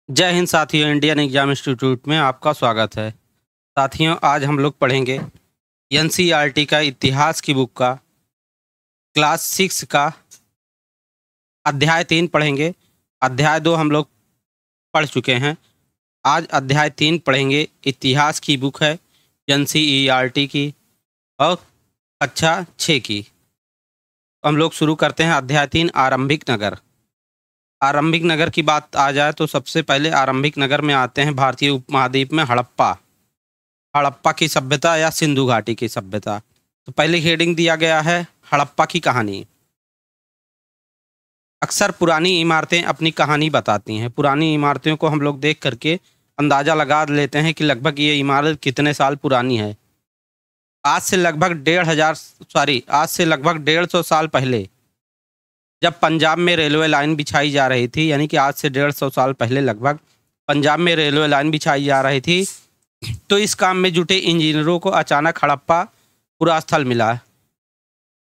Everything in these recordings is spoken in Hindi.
जय हिंद साथियों, इंडियन एग्जाम इंस्टीट्यूट में आपका स्वागत है। साथियों, आज हम लोग पढ़ेंगे एनसीईआरटी का इतिहास की बुक का क्लास 6 का अध्याय 3 पढ़ेंगे। अध्याय 2 हम लोग पढ़ चुके हैं। आज अध्याय 3 पढ़ेंगे। इतिहास की बुक है एनसीईआरटी की और कक्षा 6 की। हम लोग शुरू करते हैं। अध्याय 3 आरंभिक नगर। आरंभिक नगर की बात आ जाए तो सबसे पहले आरंभिक नगर में आते हैं भारतीय उपमहाद्वीप में हड़प्पा। हड़प्पा की सभ्यता या सिंधु घाटी की सभ्यता। तो पहले हेडिंग दिया गया है हड़प्पा की कहानी। अक्सर पुरानी इमारतें अपनी कहानी बताती हैं। पुरानी इमारतों को हम लोग देख करके अंदाज़ा लगा लेते हैं कि लगभग ये इमारत कितने साल पुरानी है। आज से लगभग 150 साल पहले जब पंजाब में रेलवे लाइन बिछाई जा रही थी, यानी कि आज से 150 साल पहले लगभग पंजाब में रेलवे लाइन बिछाई जा रही थी, तो इस काम में जुटे इंजीनियरों को अचानक हड़प्पा पुरास्थल मिला।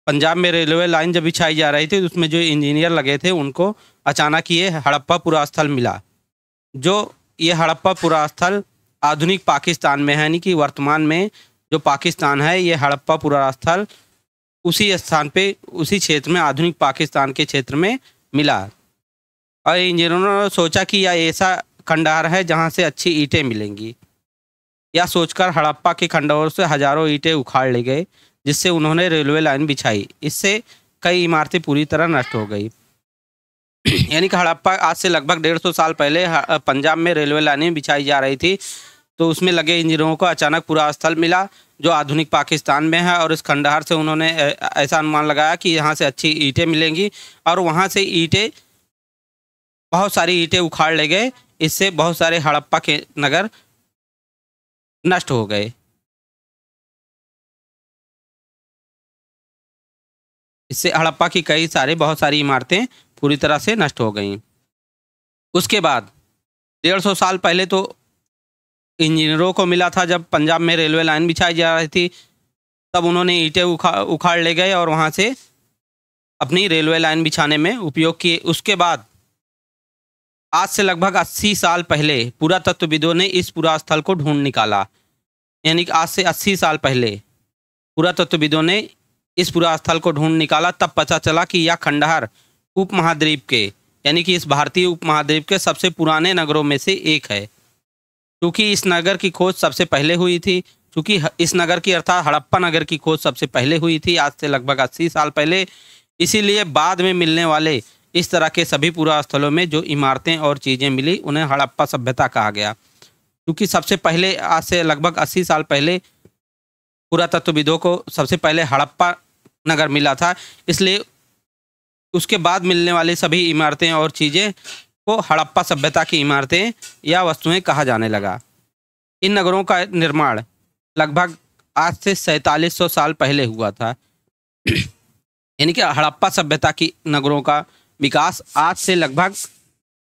पंजाब में रेलवे लाइन जब बिछाई जा रही थी तो उसमें जो इंजीनियर लगे थे उनको अचानक ये हड़प्पा पुरास्थल मिला। जो ये हड़प्पा पुरास्थल आधुनिक पाकिस्तान में है, यानी कि वर्तमान में जो पाकिस्तान है, ये हड़प्पा पुरास्थल उसी स्थान पे, उसी क्षेत्र में, आधुनिक पाकिस्तान के क्षेत्र में मिला। और इंजीनियरों ने सोचा कि यह ऐसा खंडहर है जहाँ से अच्छी ईंटें मिलेंगी। यह सोचकर हड़प्पा के खंडहरों से हजारों ईंटें उखाड़ ले गए, जिससे उन्होंने रेलवे लाइन बिछाई। इससे कई इमारतें पूरी तरह नष्ट हो गई। यानी कि हड़प्पा आज से लगभग 150 साल पहले पंजाब में रेलवे लाइनें बिछाई जा रही थी, तो उसमें लगे इंजीनियरों को अचानक पूरा स्थल मिला जो आधुनिक पाकिस्तान में है। और इस खंडहर से उन्होंने ऐसा अनुमान लगाया कि यहाँ से अच्छी ईंटें मिलेंगी, और वहाँ से बहुत सारी ईंटें उखाड़ ले गए। इससे बहुत सारे हड़प्पा के नगर नष्ट हो गए। इससे हड़प्पा की बहुत सारी इमारतें पूरी तरह से नष्ट हो गईं। उसके बाद 150 साल पहले तो इंजीनियरों को मिला था, जब पंजाब में रेलवे लाइन बिछाई जा रही थी तब उन्होंने ईंटें उखाड़ ले गए और वहाँ से अपनी रेलवे लाइन बिछाने में उपयोग किए। उसके बाद आज से लगभग 80 साल पहले पुरातत्वविदों ने इस पुरास्थल को ढूंढ निकाला। यानी कि आज से 80 साल पहले पुरातत्वविदों ने इस पुरास्थल को ढूंढ निकाला। तब पता चला कि यह खंडहर उपमहाद्वीप के, यानी कि इस भारतीय उपमहाद्वीप के सबसे पुराने नगरों में से एक है। क्योंकि इस नगर की खोज सबसे पहले हुई थी, क्योंकि इस नगर की अर्थात हड़प्पा नगर की खोज सबसे पहले हुई थी आज से लगभग 80 साल पहले। इसीलिए बाद में मिलने वाले इस तरह के सभी पुरास्थलों में जो इमारतें और चीज़ें मिली उन्हें हड़प्पा सभ्यता कहा गया। क्योंकि सबसे पहले आज से लगभग 80 साल पहले पुरातत्वविदों को सबसे पहले हड़प्पा नगर मिला था, इसलिए उसके बाद मिलने वाली सभी इमारतें और चीज़ें को हड़प्पा सभ्यता की इमारतें या वस्तुएं कहा जाने लगा। इन नगरों का निर्माण लगभग आज से 4700 साल पहले हुआ था। यानी कि हड़प्पा सभ्यता की नगरों का विकास आज से लगभग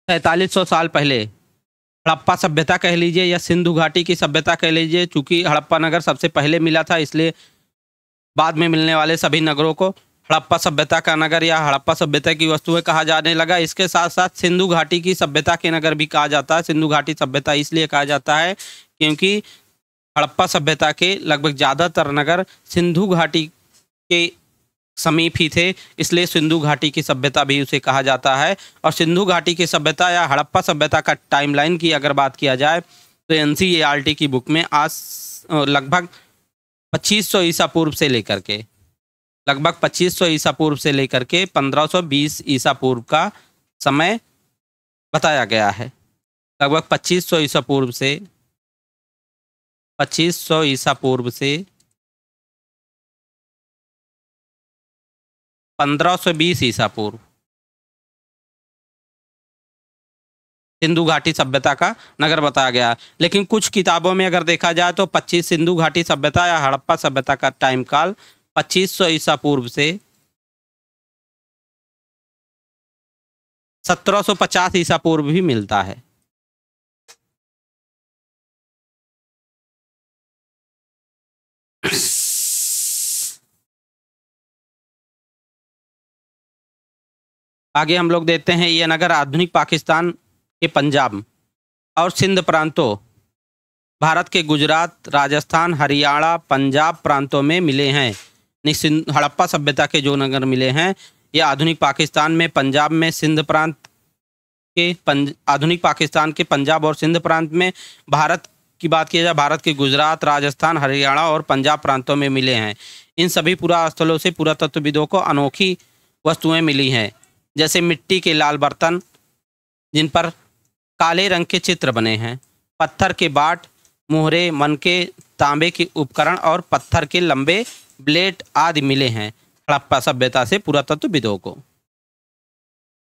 4700 साल पहले हड़प्पा सभ्यता कह लीजिए या सिंधु घाटी की सभ्यता कह लीजिए। चूँकि हड़प्पा नगर सबसे पहले मिला था, इसलिए बाद में मिलने वाले सभी नगरों को हड़प्पा सभ्यता का नगर या हड़प्पा सभ्यता की वस्तुएं कहा जाने लगा। इसके साथ साथ सिंधु घाटी की सभ्यता के नगर भी कहा जाता है। सिंधु घाटी सभ्यता इसलिए कहा जाता है क्योंकि हड़प्पा सभ्यता के लगभग ज़्यादातर नगर सिंधु घाटी के समीप ही थे, इसलिए सिंधु घाटी की सभ्यता भी उसे कहा जाता है। और सिंधु घाटी की सभ्यता या हड़प्पा सभ्यता का टाइमलाइन की अगर बात किया जाए तो एनसीईआरटी की बुक में आज लगभग 2500 ईसा पूर्व से लेकर के 1520 ईसा पूर्व का समय बताया गया है। लगभग 2500 ईसा पूर्व से 1520 ईसा पूर्व सिंधु घाटी सभ्यता का नगर बताया गया। लेकिन कुछ किताबों में अगर देखा जाए तो 25 सिंधु घाटी सभ्यता या हड़प्पा सभ्यता का टाइम काल 2500 ईसा पूर्व से 1750 ईसा पूर्व भी मिलता है। आगे हम लोग देखते हैं ये नगर आधुनिक पाकिस्तान के पंजाब और सिंध प्रांतों भारत के गुजरात, राजस्थान, हरियाणा, पंजाब प्रांतों में मिले हैं। हड़प्पा सभ्यता के जो नगर मिले हैं ये आधुनिक पाकिस्तान में, पंजाब में, सिंध प्रांत के आधुनिक पाकिस्तान के पंजाब और सिंध प्रांत में, भारत की बात की जाए भारत के गुजरात, राजस्थान, हरियाणा और पंजाब प्रांतों में मिले हैं। इन सभी पुरास्थलों से पुरातत्वविदों को अनोखी वस्तुएं मिली हैं, जैसे मिट्टी के लाल बर्तन जिन पर काले रंग के चित्र बने हैं, पत्थर के बाट, मोहरे, मनके, तांबे के उपकरण और पत्थर के लंबे ब्लेड आदि मिले हैं हड़प्पा सभ्यता से पुरातत्वविदों को।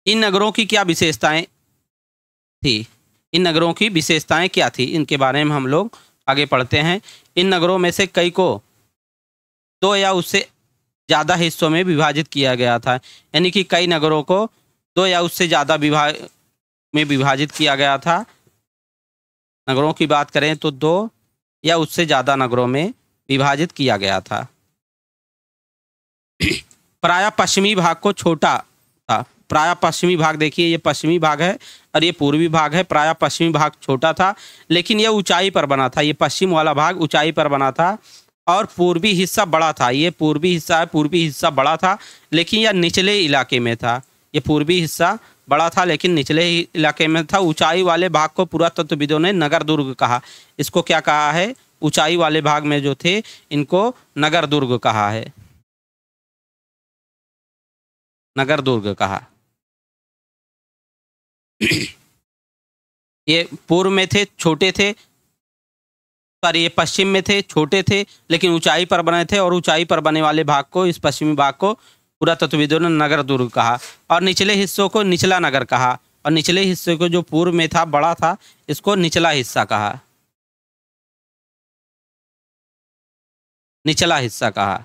इन नगरों की क्या विशेषताएं थी? इन नगरों की विशेषताएं क्या थी, इनके बारे में हम लोग आगे पढ़ते हैं। इन नगरों में से कई को दो या उससे ज़्यादा हिस्सों में विभाजित किया गया था, यानी कि कई नगरों को दो या उससे ज़्यादा में विभाजित किया गया था। नगरों की बात करें तो दो या उससे ज़्यादा नगरों में विभाजित किया गया था। प्रायः पश्चिमी भाग को छोटा था। प्रायः पश्चिमी भाग, देखिए ये पश्चिमी भाग है और ये पूर्वी भाग है। प्रायः पश्चिमी भाग छोटा था, लेकिन यह ऊंचाई पर बना था। ये पश्चिम वाला भाग ऊंचाई पर बना था और पूर्वी हिस्सा बड़ा था। ये पूर्वी हिस्सा है, पूर्वी हिस्सा बड़ा था, लेकिन यह निचले इलाके में था। ये पूर्वी हिस्सा बड़ा था लेकिन निचले इलाके में था। ऊंचाई वाले भाग को पुरातत्वविदों ने नगर दुर्ग कहा। इसको क्या कहा है? ऊंचाई वाले भाग में जो थे इनको नगर दुर्ग कहा है, नगर दुर्ग कहा। ये पूर्व में थे, छोटे थे, सॉरी ये पश्चिम में थे, छोटे थे, लेकिन ऊंचाई पर बने थे और ऊंचाई पर बने वाले भाग को, इस पश्चिमी भाग को पुरातत्वविदों ने नगर दुर्ग कहा और निचले हिस्सों को निचला नगर कहा और निचले हिस्से को जो पूर्व में था, बड़ा था, इसको निचला हिस्सा कहा, निचला हिस्सा कहा।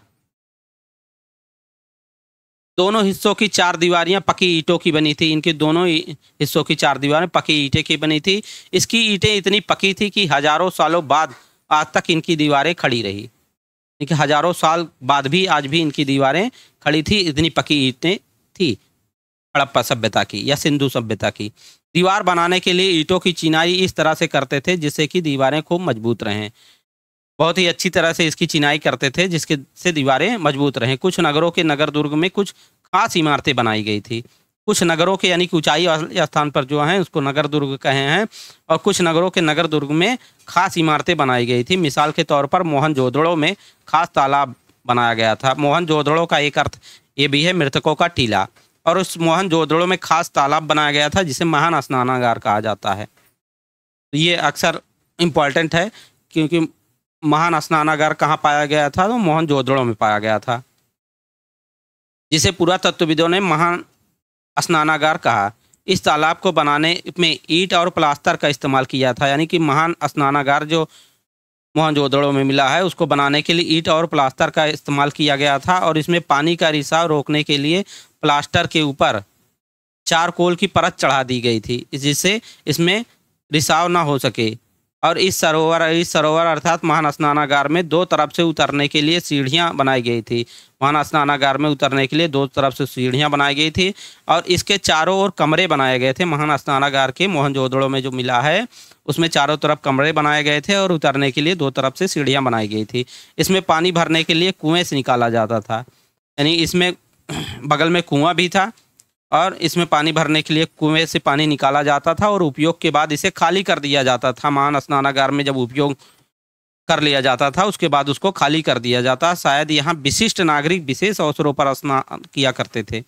दोनों हिस्सों की चार दीवारियां पक्की ईंटों की बनी थी। इनके दोनों हिस्सों की चार दीवारें पक्की ईंटें की बनी थी। इसकी ईंटें इतनी पक्की थी कि हजारों सालों बाद आज तक इनकी दीवारें खड़ी रही। देखिए हजारों साल बाद भी आज भी इनकी दीवारें खड़ी थी, इतनी पक्की ईंटें थी हड़प्पा सभ्यता की या सिंधु सभ्यता की। दीवार बनाने के लिए ईंटों की चिनाई इस तरह से करते थे जिससे कि दीवारें खूब मजबूत रहें। बहुत ही अच्छी तरह से इसकी चिनाई करते थे जिसके से दीवारें मजबूत रहें। कुछ नगरों के नगर दुर्ग में कुछ खास इमारतें बनाई गई थी। कुछ नगरों के यानी कि ऊंचाई स्थान पर जो हैं उसको नगर दुर्ग कहे हैं, और कुछ नगरों के नगर दुर्ग में खास इमारतें बनाई गई थी। मिसाल के तौर पर मोहनजोदड़ो में खास तालाब बनाया गया था। मोहनजोदड़ो का एक अर्थ ये भी है मृतकों का टीला, और उस मोहनजोदड़ो में खास तालाब बनाया गया था जिसे महान स्नानागार कहा जाता है। ये अक्सर इम्पॉर्टेंट है क्योंकि महान स्नानागार कहाँ पाया गया था? तो मोहनजोदड़ो में पाया गया था, जिसे पुरातत्वविदों ने महान स्नानागार कहा। इस तालाब को बनाने में ईंट और प्लास्टर का इस्तेमाल किया था, यानी कि महान स्नानागार जो मोहनजोदड़ो में मिला है उसको बनाने के लिए ईंट और प्लास्टर का इस्तेमाल किया गया था, और इसमें पानी का रिसाव रोकने के लिए प्लास्टर के ऊपर चारकोल की परत चढ़ा दी गई थी जिससे इसमें रिसाव ना हो सके। और इस सरोवर अर्थात महान स्नानागार में दो तरफ से उतरने के लिए सीढ़ियां बनाई गई थी। महान स्नानागार में उतरने के लिए दो तरफ से सीढ़ियां बनाई गई थी और इसके चारों ओर कमरे बनाए गए थे। महान स्नानागार के मोहनजोदड़ो में जो मिला है उसमें चारों तरफ कमरे बनाए गए थे और उतरने के लिए दो तरफ से सीढ़ियां बनाई गई थी। इसमें पानी भरने के लिए कुएं से निकाला जाता था, यानी इसमें बगल में कुआं भी था और इसमें पानी भरने के लिए कुएं से पानी निकाला जाता था और उपयोग के बाद इसे खाली कर दिया जाता था। महान स्नानागार में जब उपयोग कर लिया जाता था उसके बाद उसको खाली कर दिया जाता। शायद यहाँ विशिष्ट नागरिक विशेष अवसरों पर स्नान किया करते थे,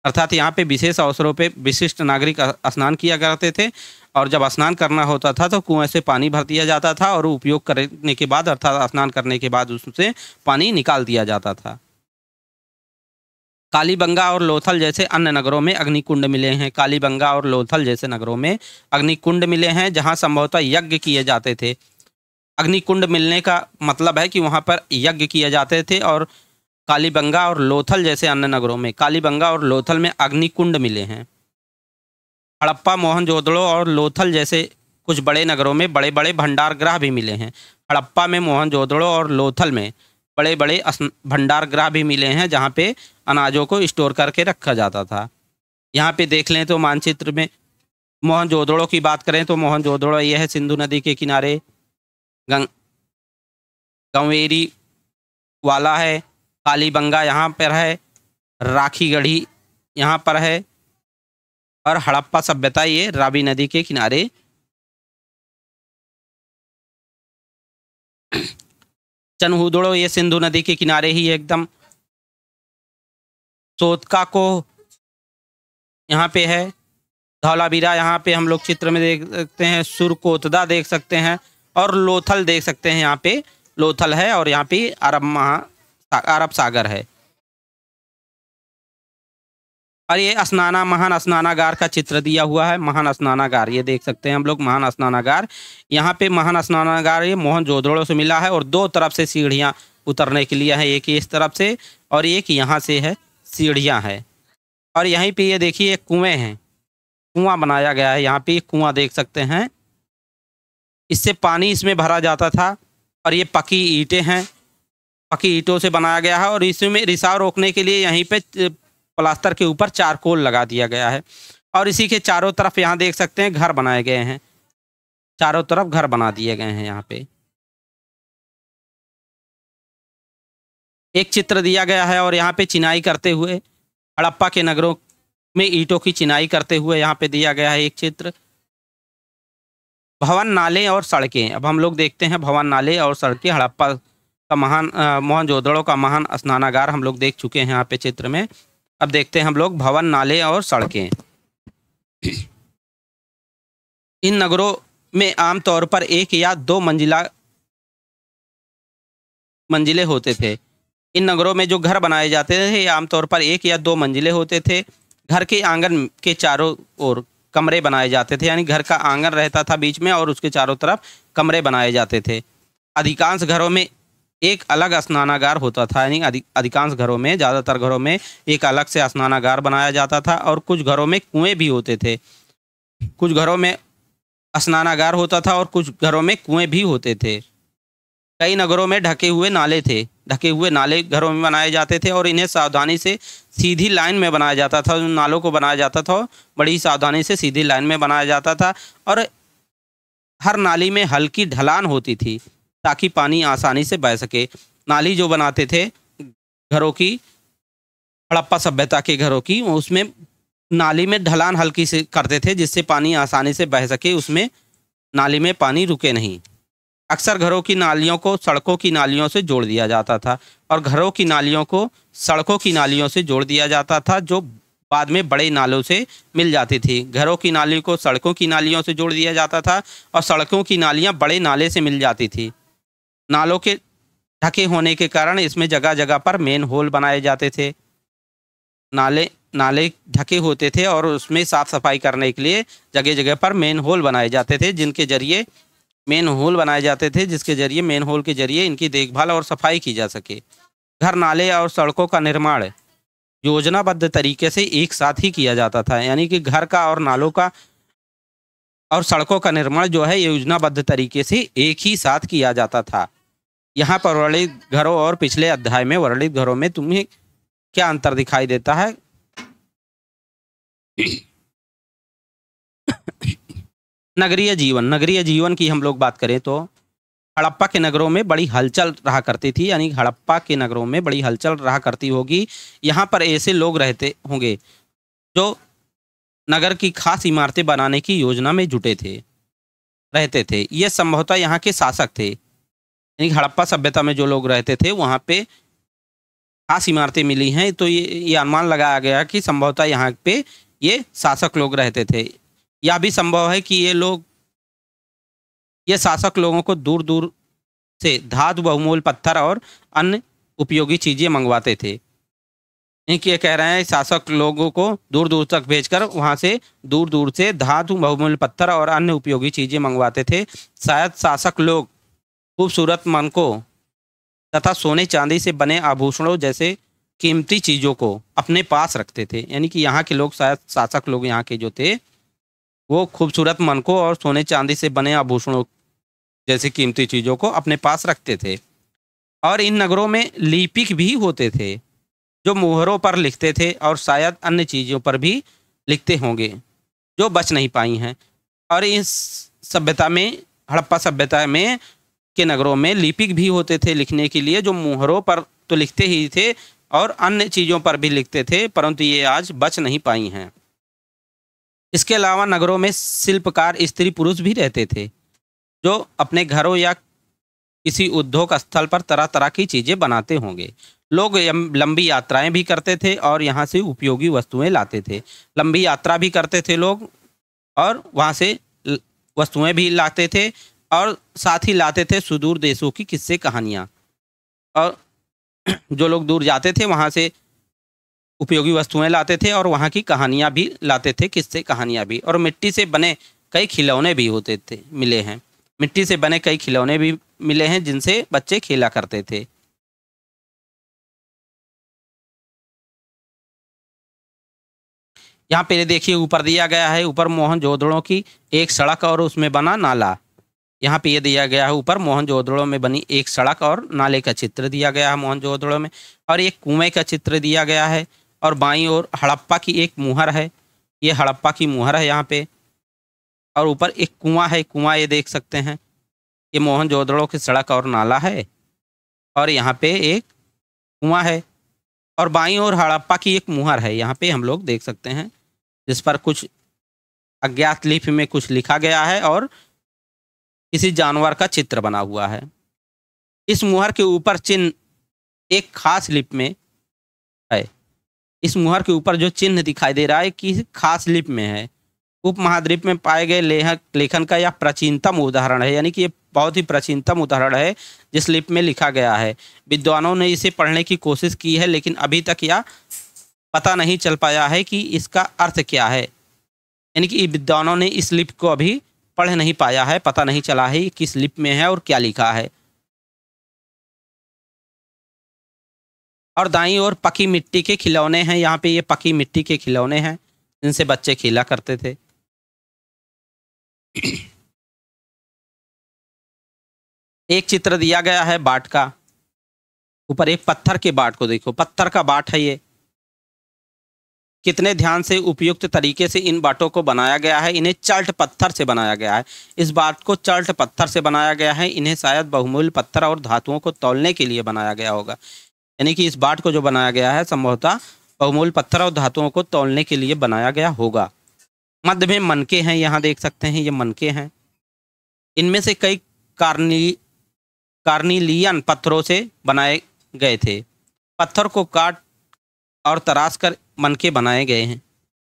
अर्थात यहाँ पे विशेष अवसरों पे विशिष्ट नागरिक स्नान किया करते थे, और जब स्नान करना होता था तो कुएं से पानी भर दिया जाता था और उपयोग करने के बाद अर्थात स्नान करने के बाद उससे पानी निकाल दिया जाता था। कालीबंगा और लोथल जैसे अन्य नगरों में अग्निकुंड मिले हैं। कालीबंगा और लोथल जैसे नगरों में अग्निकुंड मिले हैं जहाँ संभवतः यज्ञ किए जाते थे। अग्निकुंड मिलने का मतलब है कि वहाँ पर यज्ञ किए जाते थे, और कालीबंगा और लोथल जैसे अन्य नगरों में, कालीबंगा और लोथल में अग्निकुंड मिले हैं। हड़प्पा, मोहनजोदड़ो और लोथल जैसे कुछ बड़े नगरों में बड़े बड़े भंडारगृह भी मिले हैं। हड़प्पा में, मोहनजोदड़ो और लोथल में बड़े बड़े भंडारगृह भी मिले हैं जहाँ पे अनाजों को स्टोर करके रखा जाता था। यहाँ पे देख लें तो मानचित्र में मोहनजोदड़ो की बात करें तो मोहनजोदड़ो ये है सिंधु नदी के किनारे, गंग गंवेरी वाला है, कालीबंगा यहाँ पर है, राखी गढ़ी यहाँ पर है, और हड़प्पा सभ्यता ये रावी नदी के किनारे। चनहूदड़ो ये सिंधु नदी के किनारे ही एकदम। सोतका को यहाँ पे है, धौलावीरा यहाँ पे हम लोग चित्र में देख सकते हैं, सुरकोतदा देख सकते हैं, और लोथल देख सकते हैं। यहाँ पे लोथल है, और यहाँ पे अरब सागर है। और ये स्नाना महान स्नानागार का चित्र दिया हुआ है। महान स्नानागार ये देख सकते हैं हम लोग, महान स्नानागार। यहाँ पे महान स्नानागार ये मोहनजोदड़ो से मिला है, और दो तरफ से सीढ़ियाँ उतरने के लिए है, एक इस तरफ से और एक यहाँ से है, सीढ़ियाँ है। और यहीं पे ये देखिए कुएँ हैं, कुआं बनाया गया है। यहाँ पे एक कुआं देख सकते हैं, इससे पानी इसमें भरा जाता था। और ये पक्की ईंटें हैं, पक्की ईंटों से बनाया गया है, और इसमें रिसाव रोकने के लिए यहीं पे प्लास्टर के ऊपर चारकोल लगा दिया गया है। और इसी के चारों तरफ यहाँ देख सकते हैं घर बनाए गए हैं, चारों तरफ घर बना दिए गए हैं। यहाँ पे एक चित्र दिया गया है, और यहाँ पे चिनाई करते हुए हड़प्पा के नगरों में ईंटों की चिनाई करते हुए यहाँ पे दिया गया है एक चित्र। भवन, नाले और सड़कें। अब हम लोग देखते हैं भवन, नाले और सड़कें। हड़प्पा का महान मोहनजोदड़ो का महान स्नानागार हम लोग देख चुके हैं यहाँ पे चित्र में। अब देखते हैं हम लोग भवन, नाले और सड़कें। इन नगरों में आमतौर पर एक या दो मंजिले होते थे। इन नगरों में जो घर बनाए जाते थे आमतौर पर एक या दो मंजिले होते थे। घर के आंगन के चारों ओर कमरे बनाए जाते थे, यानी घर का आंगन रहता था बीच में, और उसके चारों तरफ कमरे बनाए जाते थे। अधिकांश घरों में एक अलग स्नानागार होता था, यानी अधिकांश घरों में, ज़्यादातर घरों में एक अलग से स्नानागार बनाया जाता था। और कुछ घरों में कुएं भी होते थे, कुछ घरों में स्नानागार होता था और कुछ घरों में कुएं भी होते थे। कई नगरों में ढके हुए नाले थे, ढके हुए नाले घरों में बनाए जाते थे, और इन्हें सावधानी से सीधी लाइन में बनाया जाता था। उन नालों को बनाया जाता था बड़ी सावधानी से सीधी लाइन में बनाया जाता था, और हर नाली में हल्की ढलान होती थी ताकि पानी आसानी से बह सके। नाली जो बनाते थे घरों की, हड़प्पा सभ्यता के घरों की, उसमें नाली में ढलान हल्की से करते थे जिससे पानी आसानी से बह सके, उसमें नाली में पानी रुके नहीं। अक्सर घरों की नालियों को सड़कों की नालियों से जोड़ दिया जाता था, और घरों की नालियों को सड़कों की नालियों से जोड़ दिया जाता था, जो बाद में बड़े नालों से मिल जाती थी। घरों की नालियों को सड़कों की नालियों से जोड़ दिया जाता था, और सड़कों की नालियाँ बड़े नाले से मिल जाती थी। नालों के ढके होने के कारण इसमें जगह जगह पर मेन होल बनाए जाते थे। नाले ढके होते थे, और उसमें साफ सफाई करने के लिए जगह जगह पर मेन होल बनाए जाते थे, जिसके जरिए मेन होल के जरिए इनकी देखभाल और सफाई की जा सके। घर, नाले और सड़कों का निर्माण योजनाबद्ध तरीके से एक साथ ही किया जाता था, यानी कि घर का और नालों का और सड़कों का निर्माण जो है योजनाबद्ध तरीके से एक ही साथ किया जाता था। यहाँ पर वर्णित घरों और पिछले अध्याय में वर्णित घरों में तुम्हें क्या अंतर दिखाई देता है? नगरीय जीवन की हम लोग बात करें तो हड़प्पा के नगरों में बड़ी हलचल रहा करती थी, यानी हड़प्पा के नगरों में बड़ी हलचल रहा करती होगी। यहाँ पर ऐसे लोग रहते होंगे जो नगर की खास इमारतें बनाने की योजना में जुटे रहते थे। ये संभवतः यहाँ के शासक थे, यानी हड़प्पा सभ्यता में जो लोग रहते थे वहाँ पे खास इमारतें मिली हैं, तो ये अनुमान लगाया गया कि संभवतः यहाँ पे ये शासक लोग रहते थे। यह भी संभव है कि ये शासक लोगों को दूर दूर से धातु, बहुमूल्य पत्थर और अन्य उपयोगी चीज़ें मंगवाते थे। ये कह रहे हैं शासक लोगों को दूर दूर तक भेजकर वहाँ से दूर दूर से धातु, बहुमूल्य पत्थर और अन्य उपयोगी चीज़ें मंगवाते थे। शायद शासक लोग खूबसूरत मनकों तथा सोने चांदी से बने आभूषणों जैसे कीमती चीज़ों को अपने पास रखते थे, यानी कि यहाँ के लोग, शायद शासक लोग यहाँ के जो थे वो खूबसूरत मनकों और सोने चांदी से बने आभूषणों जैसी कीमती चीज़ों को अपने पास रखते थे। और इन नगरों में लिपिक भी होते थे जो मुहरों पर लिखते थे, और शायद अन्य चीज़ों पर भी लिखते होंगे जो बच नहीं पाई हैं। और इस सभ्यता में, हड़प्पा सभ्यता में के नगरों में लिपिक भी होते थे लिखने के लिए, जो मुहरों पर तो लिखते ही थे और अन्य चीज़ों पर भी लिखते थे, परंतु ये आज बच नहीं पाई हैं। इसके अलावा नगरों में शिल्पकार स्त्री पुरुष भी रहते थे, जो अपने घरों या किसी उद्योग स्थल पर तरह तरह की चीज़ें बनाते होंगे। लोग लंबी यात्राएं भी करते थे और यहाँ से उपयोगी वस्तुएं लाते थे। लंबी यात्रा भी करते थे लोग और वहाँ से वस्तुएं भी लाते थे, और साथ ही लाते थे सुदूर देशों की किस्से कहानियाँ। और जो लोग दूर जाते थे वहाँ से उपयोगी वस्तुएं लाते थे और वहाँ की कहानियाँ भी लाते थे, किस्से कहानियाँ भी। और मिट्टी से बने कई खिलौने भी होते थे, मिले हैं। मिट्टी से बने कई खिलौने भी मिले हैं जिनसे बच्चे खेला करते थे। यहाँ पे देखिए ऊपर दिया गया है, ऊपर मोहनजोदड़ो की एक सड़क और उसमें बना नाला। यहाँ पे ये दिया गया है, ऊपर मोहनजोदड़ो में बनी एक सड़क और नाले का चित्र दिया गया है मोहनजोदड़ो में, और एक कुएं का चित्र दिया गया है। और बाईं ओर हड़प्पा की एक मुहर है, ये हड़प्पा की मुहर है यहाँ पे। और ऊपर एक कुआं है, कुआं ये देख सकते हैं, ये मोहनजोदड़ो की सड़क और नाला है, और यहाँ पे एक कुआं है। और बाईं ओर हड़प्पा की एक मुहर है, यहाँ पे हम लोग देख सकते हैं, जिस पर कुछ अज्ञात लिपि में कुछ लिखा गया है और किसी जानवर का चित्र बना हुआ है। इस मुहर के ऊपर चिन्ह एक खास लिपि में है। इस मुहर के ऊपर जो चिन्ह दिखाई दे रहा है किसी खास लिपि में है। उपमहाद्वीप में पाए गए लेखन का यह प्राचीनतम उदाहरण है, यानी कि ये बहुत ही प्राचीनतम उदाहरण है जिस लिपि में लिखा गया है। विद्वानों ने इसे पढ़ने की कोशिश की है, लेकिन अभी तक यह पता नहीं चल पाया है कि इसका अर्थ क्या है। यानी कि विद्वानों ने इस लिपि को अभी पढ़ नहीं पाया है, पता नहीं चला है कि किस लिपि में है और क्या लिखा है। और दाईं ओर पकी मिट्टी के खिलौने हैं, यहाँ पे ये पकी मिट्टी के खिलौने हैं जिनसे बच्चे खेला करते थे। एक चित्र दिया गया है बाट का, ऊपर एक पत्थर के बाट को देखो, पत्थर का बाट है ये। कितने ध्यान से उपयुक्त तरीके से इन बाटों को बनाया गया है। इन्हें चल्ट पत्थर से बनाया गया है, इस बाट को चल्ट पत्थर से बनाया गया है। इन्हें शायद बहुमूल्य पत्थर और धातुओं को तौलने के लिए बनाया गया होगा। यानी कि इस बाट को जो बनाया गया है संभवतः बहुमूल्य पत्थर और धातुओं को तौलने के लिए बनाया गया होगा। मध्य में मनके हैं, यहाँ देख सकते हैं ये मनके हैं। इनमें से कई कार्निलियन पत्थरों से बनाए गए थे। पत्थर को काट और तराश कर मनके बनाए गए हैं।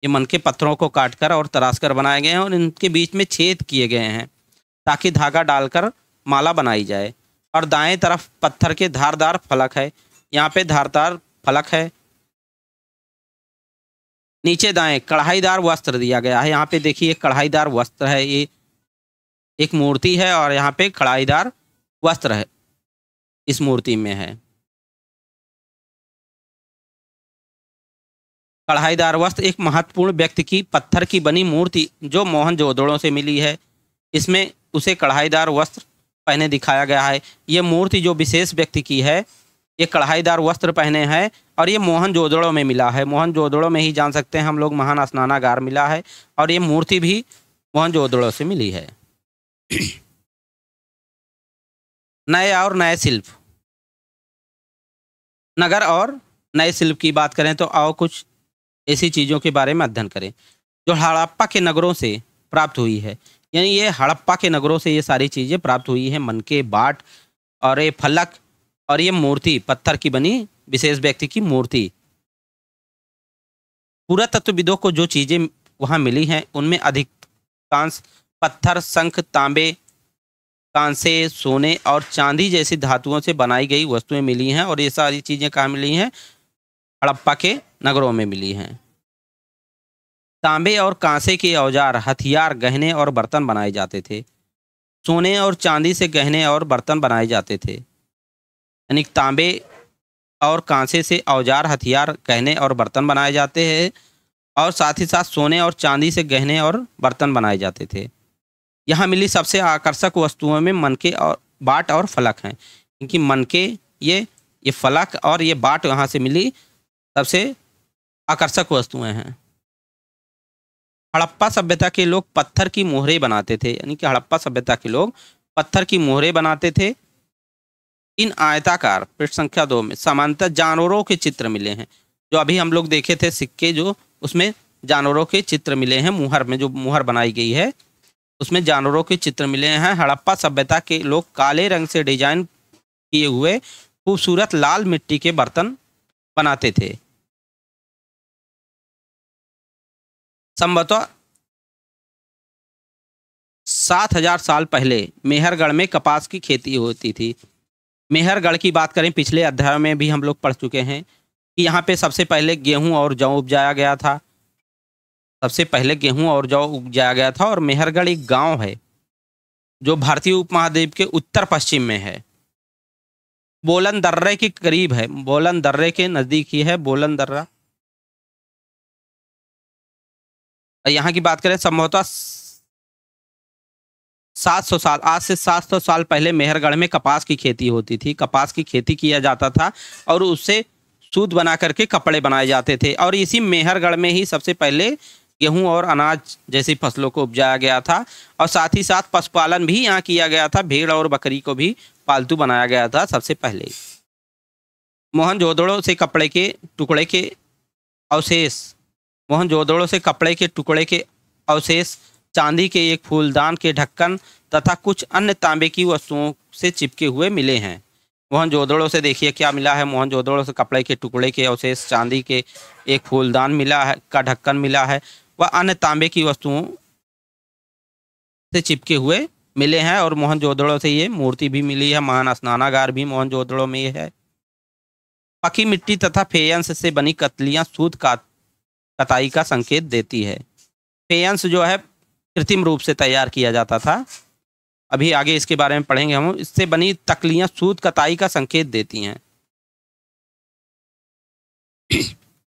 ये मनके पत्थरों को काटकर और तराश कर बनाए गए हैं और इनके बीच में छेद किए गए हैं ताकि धागा डालकर माला बनाई जाए। और दाएं तरफ पत्थर के धारदार फलक है, यहाँ पे धारदार फलक है। नीचे दाएं कढ़ाईदार वस्त्र दिया गया है, यहाँ पे देखिए कढ़ाईदार वस्त्र है, ये एक मूर्ति है और यहाँ पे कढ़ाईदार वस्त्र है इस मूर्ति में है। कढ़ाईदार वस्त्र एक महत्वपूर्ण व्यक्ति की पत्थर की बनी मूर्ति जो मोहनजोदड़ो से मिली है, इसमें उसे कढ़ाईदार वस्त्र पहने दिखाया गया है। ये मूर्ति जो विशेष व्यक्ति की है, ये कढ़ाईदार वस्त्र पहने हैं और ये मोहनजोदड़ो में मिला है। मोहनजोदड़ो में ही जान सकते हैं हम लोग, महान स्नानागार मिला है और ये मूर्ति भी मोहनजोदड़ो से मिली है। नए और नए शिल्प, नगर और नए शिल्प की बात करें तो आओ कुछ ऐसी चीज़ों के बारे में अध्ययन करें जो हड़प्पा के नगरों से प्राप्त हुई है। यानी ये हड़प्पा के नगरों से ये सारी चीज़ें प्राप्त हुई हैं, मनके, बाट और ये फलक और ये मूर्ति, पत्थर की बनी विशेष व्यक्ति की मूर्ति। पुरातत्वविदों को जो चीज़ें वहाँ मिली हैं उनमें अधिकांश पत्थर, शंख, तांबे, कांसे, सोने और चांदी जैसी धातुओं से बनाई गई वस्तुएं मिली हैं। और ये सारी चीज़ें कहाँ मिली हैं? हड़प्पा के नगरों में मिली हैं। तांबे और कांसे के औजार, हथियार, गहने और बर्तन बनाए जाते थे। सोने और चांदी से गहने और बर्तन बनाए जाते थे। यानी तांबे और कांसे से औजार, हथियार, गहने और बर्तन बनाए जाते हैं और साथ ही साथ सोने और चांदी से गहने और बर्तन बनाए जाते थे। यहाँ मिली सबसे आकर्षक वस्तुओं में मनके और बाट और फलक हैं, क्योंकि मनके ये फलक और ये बाट यहाँ से मिली सबसे आकर्षक वस्तुएं हैं। हड़प्पा सभ्यता के लोग पत्थर की मोहरें बनाते थे, यानी कि हड़प्पा सभ्यता के लोग पत्थर की मोहरें बनाते थे। इन आयताकार पृष्ठ संख्या 2 में समांतर जानवरों के चित्र मिले हैं। जो अभी हम लोग देखे थे सिक्के, जो उसमें जानवरों के चित्र मिले हैं, मुहर में जो मुहर बनाई गई है उसमें जानवरों के चित्र मिले हैं। हड़प्पा सभ्यता के लोग काले रंग से डिजाइन किए हुए खूबसूरत लाल मिट्टी के बर्तन बनाते थे। संभवतः 7000 साल पहले मेहरगढ़ में कपास की खेती होती थी। मेहरगढ़ की बात करें, पिछले अध्याय में भी हम लोग पढ़ चुके हैं कि यहाँ पे सबसे पहले गेहूं और जौ उपजाया गया था। सबसे पहले गेहूं और जौ उपजाया गया था। और मेहरगढ़ एक गांव है जो भारतीय उपमहाद्वीप के उत्तर पश्चिम में है। बोलन दर्रे के करीब है, बोलन दर्रे के नजदीक ही है बोलन दर्रा। यहाँ की बात करें, संभवतः 700 साल, आज से 700 साल पहले मेहरगढ़ में कपास की खेती होती थी। कपास की खेती किया जाता था और उससे सूत बना करके कपड़े बनाए जाते थे। और इसी मेहरगढ़ में ही सबसे पहले गेहूं और अनाज जैसी फसलों को उपजाया गया था। और साथ ही साथ पशुपालन भी यहाँ किया गया था। भेड़ और बकरी को भी पालतू बनाया गया था सबसे पहले। मोहनजोदड़ो से कपड़े के टुकड़े के अवशेष, मोहनजोदड़ो से कपड़े के टुकड़े के अवशेष, चांदी के एक फूलदान के ढक्कन तथा कुछ अन्य तांबे की वस्तुओं से चिपके हुए मिले हैं। मोहनजोदड़ो से देखिए क्या मिला है। मोहनजोदड़ो से कपड़े के टुकड़े के अवशेष, चांदी के एक फूलदान मिला है का ढक्कन मिला है, वह अन्य तांबे की वस्तुओं से चिपके हुए मिले हैं। और मोहनजोदड़ो से ये मूर्ति भी मिली है। महान स्नानागार भी मोहनजोदड़ो में है। पकी मिट्टी तथा फेयंस से बनी कतलियां सूत का कताई का संकेत देती है। फेयंस जो है कृत्रिम रूप से तैयार किया जाता था। अभी आगे इसके बारे में पढ़ेंगे हम। इससे बनी तकलियां सूत कताई का संकेत देती हैं।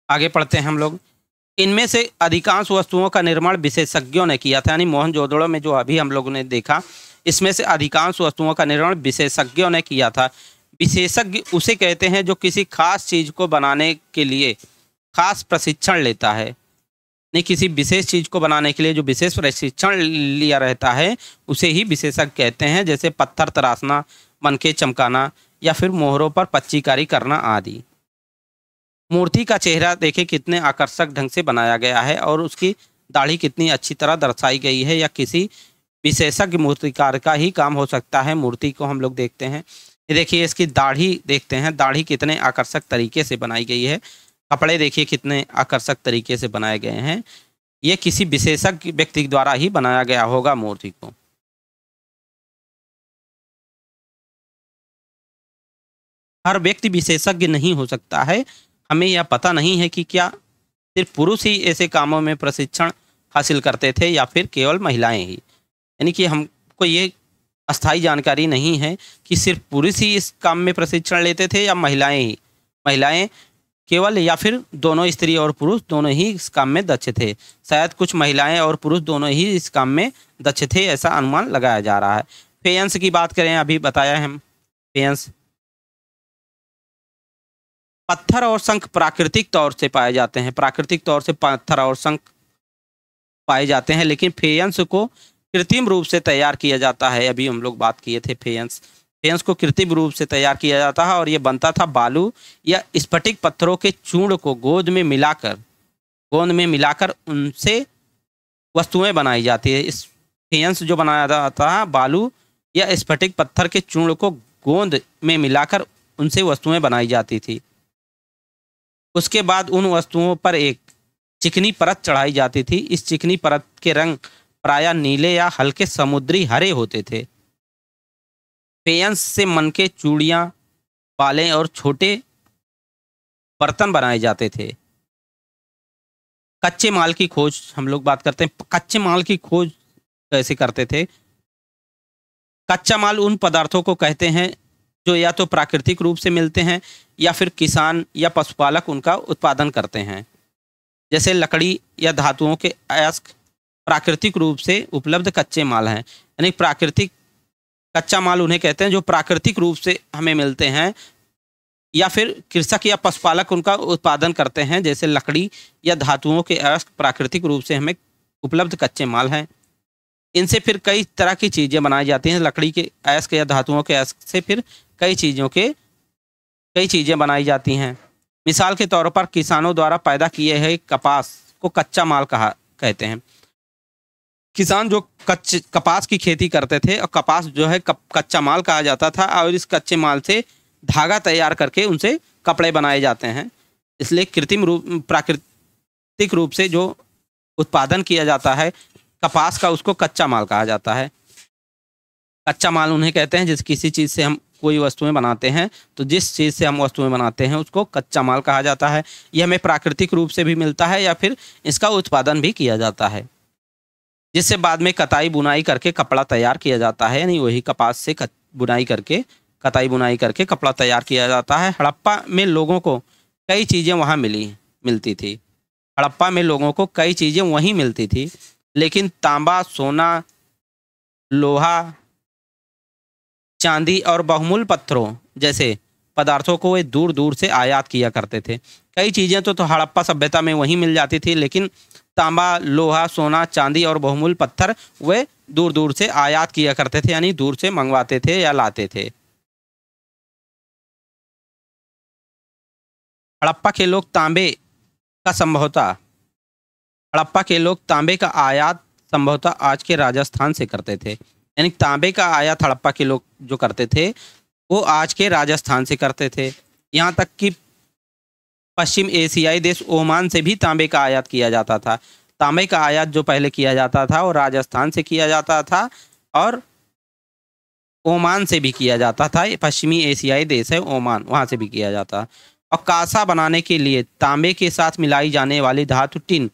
आगे पढ़ते हैं हम लोग। इनमें से अधिकांश वस्तुओं का निर्माण विशेषज्ञों ने किया था। यानी मोहनजोदड़ो में जो अभी हम लोगों ने देखा, इसमें से अधिकांश वस्तुओं का निर्माण विशेषज्ञों ने किया था। विशेषज्ञ उसे कहते हैं जो किसी खास चीज को बनाने के लिए खास प्रशिक्षण लेता है। नहीं, किसी विशेष चीज को बनाने के लिए जो विशेष प्रशिक्षण लिया रहता है उसे ही विशेषज्ञ कहते हैं। जैसे पत्थर तराशना, मनके चमकाना या फिर मोहरों पर पच्चीकारी करना आदि। मूर्ति का चेहरा देखें कितने आकर्षक ढंग से बनाया गया है और उसकी दाढ़ी कितनी अच्छी तरह दर्शाई गई है। या किसी विशेषज्ञ मूर्तिकार का ही काम हो सकता है। मूर्ति को हम लोग देखते हैं, ये देखिए इसकी दाढ़ी देखते हैं, दाढ़ी कितने आकर्षक तरीके से बनाई गई है। कपड़े देखिए कितने आकर्षक तरीके से बनाए गए हैं। ये किसी विशेषज्ञ व्यक्ति द्वारा ही बनाया गया होगा मूर्ति को। हर व्यक्ति विशेषज्ञ नहीं हो सकता है। हमें यह पता नहीं है कि क्या सिर्फ पुरुष ही ऐसे कामों में प्रशिक्षण हासिल करते थे या फिर केवल महिलाएं ही। यानी कि हमको ये अस्थायी जानकारी नहीं है कि सिर्फ पुरुष ही इस काम में प्रशिक्षण लेते थे या महिलाएं ही। महिलाएं केवल या फिर दोनों, स्त्री और पुरुष दोनों ही इस काम में दक्ष थे। शायद कुछ महिलाएं और पुरुष दोनों ही इस काम में दक्ष थे, ऐसा अनुमान लगाया जा रहा है। फेयंस की बात करें, अभी बताया हम फेयंस। पत्थर और शंख प्राकृतिक तौर से पाए जाते हैं। प्राकृतिक तौर से पत्थर और शंख पाए जाते हैं, लेकिन फेयंस को कृत्रिम रूप से तैयार किया जाता है। अभी हम लोग बात किए थे फेयंस। फेयंस को कृत्रिम रूप से तैयार किया जाता है और ये बनता था बालू या स्फटिक पत्थरों के चूर्ण को गोंद में मिलाकर उनसे वस्तुएं बनाई जाती है। इस फेयंस जो बनाया जाता है बालू या स्फटिक पत्थर के चूर्ण को गोंद में मिलाकर उनसे वस्तुएं बनाई जाती थी। उसके बाद उन वस्तुओं पर एक चिकनी परत चढ़ाई जाती थी। इस चिकनी परत के रंग प्रायः नीले या हल्के समुद्री हरे होते थे। फेयंस से मनके, चूड़ियां, बालें और छोटे बर्तन बनाए जाते थे। कच्चे माल की खोज हम लोग बात करते हैं। कच्चे माल की खोज कैसे करते थे? कच्चा माल उन पदार्थों को कहते हैं जो या तो प्राकृतिक रूप से मिलते हैं या फिर किसान या पशुपालक उनका उत्पादन करते हैं। जैसे लकड़ी या धातुओं के अयस्क प्राकृतिक रूप से उपलब्ध कच्चे माल हैं। यानी प्राकृतिक कच्चा माल उन्हें कहते हैं जो प्राकृतिक रूप से हमें मिलते हैं या फिर कृषक या पशुपालक उनका उत्पादन करते हैं। जैसे लकड़ी या धातुओं के अयस्क प्राकृतिक रूप से हमें उपलब्ध कच्चे माल हैं। इनसे फिर कई तरह की चीज़ें बनाई जाती हैं। लकड़ी के अयस्क या धातुओं के अयस्क से फिर कई चीज़ें बनाई जाती हैं। मिसाल के तौर पर किसानों द्वारा पैदा किए हुए कपास को कच्चा माल कहते हैं। किसान जो कपास की खेती करते थे और कपास जो है कच्चा माल कहा जाता था, और इस कच्चे माल से धागा तैयार करके उनसे कपड़े बनाए जाते हैं। इसलिए प्राकृतिक रूप से जो उत्पादन किया जाता है कपास का, उसको कच्चा माल कहा जाता है। कच्चा माल उन्हें कहते हैं जिस किसी चीज़ से हम कोई वस्तुएं बनाते हैं, तो जिस चीज़ से हम वस्तुएं बनाते हैं उसको कच्चा माल कहा जाता है। यह हमें प्राकृतिक रूप से भी मिलता है या फिर इसका उत्पादन भी किया जाता है, जिससे बाद में कताई बुनाई करके कपड़ा तैयार किया जाता है। यानी वही कपास से कताई बुनाई करके कपड़ा तैयार किया जाता है। हड़प्पा में लोगों को कई चीज़ें वहाँ मिलती थी। हड़प्पा में लोगों को कई चीज़ें वहीं मिलती थी, लेकिन तांबा, सोना, लोहा, चांदी और बहुमूल्य पत्थरों जैसे पदार्थों को वे दूर दूर से आयात किया करते थे। कई चीज़ें तो हड़प्पा सभ्यता में वहीं मिल जाती थी, लेकिन तांबा, लोहा, सोना, चांदी और बहुमूल्य पत्थर वे दूर दूर से आयात किया करते थे, यानी दूर से मंगवाते थे या लाते थे। हड़प्पा के लोग तांबे का आयात संभवतः आज के राजस्थान से करते थे। यानी तांबे का आयात हड़प्पा के लोग जो करते थे वो आज के राजस्थान से करते थे। यहाँ तक कि पश्चिम एशियाई देश ओमान से भी तांबे का आयात किया जाता था। तांबे का आयात जो पहले किया जाता था वो राजस्थान से किया जाता था और ओमान से भी किया जाता था। पश्चिमी एशियाई देश है ओमान, वहाँ से भी किया जाता। और कांसा बनाने के लिए तांबे के साथ मिलाई जाने वाली धातु टिन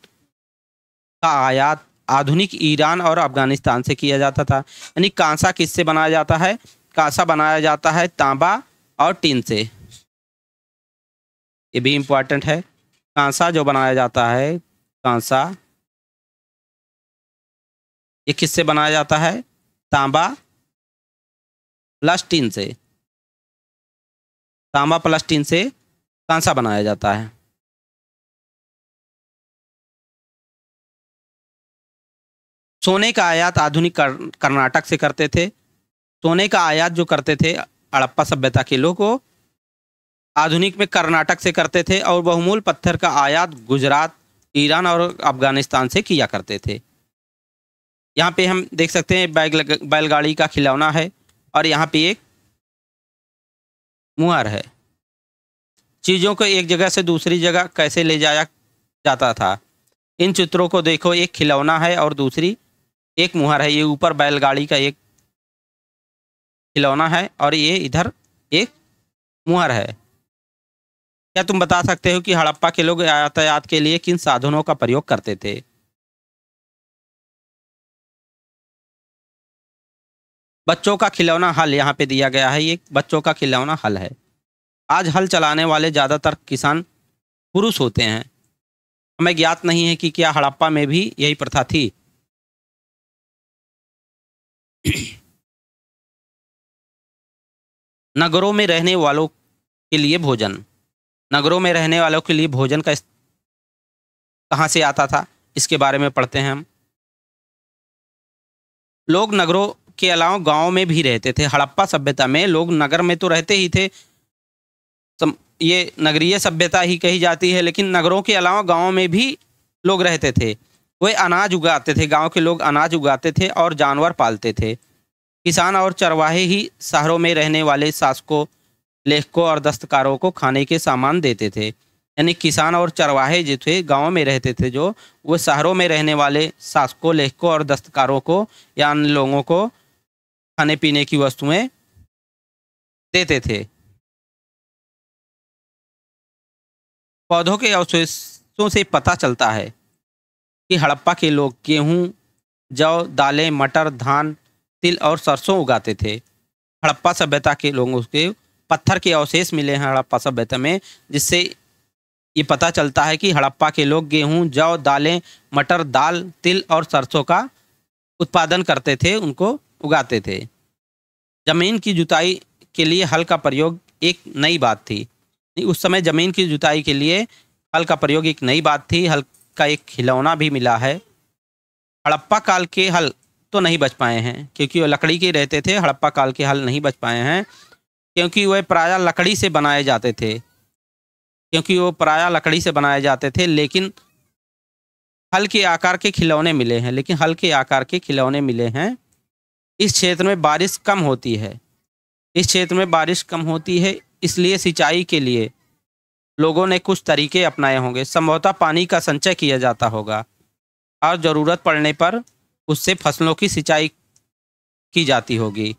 का आयात आधुनिक ईरान और अफगानिस्तान से किया जाता था। यानी कांसा किससे बनाया जाता है? कांसा बनाया जाता है तांबा और टिन से। ये भी इम्पोर्टेंट है। कांसा जो बनाया जाता है, कांसा ये किससे बनाया जाता है? तांबा प्लस टिन से। तांबा प्लस टिन से कांसा बनाया जाता है। सोने का आयात आधुनिक कर्नाटक से करते थे। सोने का आयात जो करते थे हड़प्पा सभ्यता के लोग, वो आधुनिक में कर्नाटक से करते थे। और बहुमूल्य पत्थर का आयात गुजरात, ईरान और अफगानिस्तान से किया करते थे। यहाँ पे हम देख सकते हैं बैलगाड़ी का खिलौना है और यहाँ पे एक मुहर है। चीज़ों को एक जगह से दूसरी जगह कैसे ले जाया जाता था, इन चित्रों को देखो। एक खिलौना है और दूसरी एक मुहर है। ये ऊपर बैलगाड़ी का एक खिलौना है और ये इधर एक मुहर है। क्या तुम बता सकते हो कि हड़प्पा के लोग यातायात के लिए किन साधनों का प्रयोग करते थे? बच्चों का खिलौना हल यहाँ पे दिया गया है। ये बच्चों का खिलौना हल है। आज हल चलाने वाले ज़्यादातर किसान पुरुष होते हैं। हमें ज्ञात नहीं है कि क्या हड़प्पा में भी यही प्रथा थी। नगरों में रहने वालों के लिए भोजन। नगरों में रहने वालों के लिए भोजन का कहाँ से आता था, इसके बारे में पढ़ते हैं हम। लोग नगरों के अलावा गांव में भी रहते थे। हड़प्पा सभ्यता में लोग नगर में तो रहते ही थे, ये नगरीय सभ्यता ही कही जाती है, लेकिन नगरों के अलावा गांव में भी लोग रहते थे। वे अनाज उगाते थे। गांव के लोग अनाज उगाते थे और जानवर पालते थे। किसान और चरवाहे ही शहरों में रहने वाले शासकों, लेखकों और दस्तकारों को खाने के सामान देते थे। यानी किसान और चरवाहे जो थे गाँव में रहते थे, जो वो शहरों में रहने वाले शासकों, लेखकों और दस्तकारों को या अन्य लोगों को खाने पीने की वस्तुएं देते थे। पौधों के अवशेषों से पता चलता है कि हड़प्पा के लोग गेहूं, जौ, दालें, मटर, धान, तिल और सरसों उगाते थे। हड़प्पा सभ्यता के लोगों के पत्थर के अवशेष मिले हैं हड़प्पा सभ्यता में, जिससे ये पता चलता है कि हड़प्पा के लोग गेहूं, जौ, दालें, मटर, दाल, तिल और सरसों का उत्पादन करते थे, उनको उगाते थे। जमीन की जुताई के लिए हल का प्रयोग एक नई बात थी। उस समय जमीन की जुताई के लिए हल का प्रयोग एक नई बात थी। हल का एक खिलौना भी मिला है हड़प्पा काल के हल तो नहीं बच पाए हैं, क्योंकि वो लकड़ी के रहते थे। हड़प्पा काल के हल नहीं बच पाए हैं, क्योंकि वह प्रायः लकड़ी से बनाए जाते थे, लेकिन हल के आकार के खिलौने मिले हैं, इस क्षेत्र में बारिश कम होती है, इसलिए सिंचाई के लिए लोगों ने कुछ तरीके अपनाए होंगे। संभवतः पानी का संचय किया जाता होगा और ज़रूरत पड़ने पर उससे फसलों की सिंचाई की जाती होगी।